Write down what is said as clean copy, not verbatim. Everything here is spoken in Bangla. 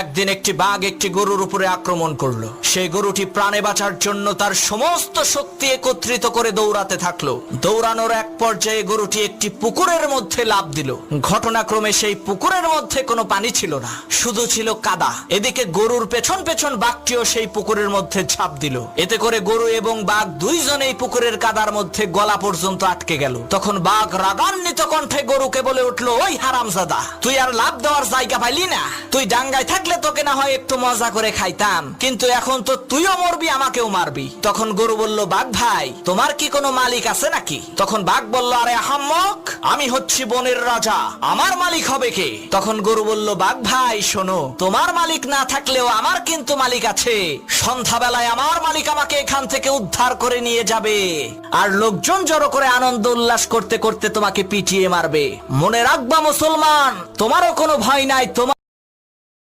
একদিন একটি বাঘ একটি গরুর উপরে আক্রমণ করলো। সেই গরুটি প্রাণে বাঁচার জন্য তার সমস্ত শক্তি একত্রিত করে দৌড়াতে থাকলো। দৌড়ানোর এক পর্যায়ে গরুটি একটি পুকুরের মধ্যে লাফ দিল। ঘটনাক্রমে সেই পুকুরের মধ্যে কোনো পানি ছিল না, শুধু ছিল কাদা। এদিকে গরুর পেছন পেছন বাঘটিও সেই পুকুরের মধ্যে ঝাঁপ দিল। এতে করে গরু এবং বাঘ দুইজনেই পুকুরের কাদার মধ্যে গলা পর্যন্ত আটকে গেল। তখন বাঘ রাগান্বিত কণ্ঠে গরুকে বলে উঠলো, ওই হারামজাদা, তুই আর লাভ দেওয়ার জায়গা পাইলি না? তুই ডাঙ্গায় থাকলে তোকে না হয় একটু মজা করে খাইতাম, কিন্তু এখন তো তুইও মরবি, আমাকেও মারবি। তখন গরু বলল, বাঘ ভাই, তোমার কি কোনো মালিক আছে নাকি? তখন বাঘ বলল, আরে আহাম্মক, আমি হচ্ছি বনের রাজা, আমার মালিক হবে কে? তখন গরু বলল, বাঘ ভাই শোনো, তোমার মালিক না থাকলেও আমার কিন্তু মালিক আছে। সন্ধ্যাবেলায় আমার মালিক আমাকে এখান থেকে উদ্ধার করে নিয়ে যাবে, আর লোকজন জড়ো করে আনন্দ উল্লাস করতে করতে তোমাকে পিটিয়ে মারবে। মনে রাখবা মুসলমান, তোমারও কোনো ভয় নাই। তোমার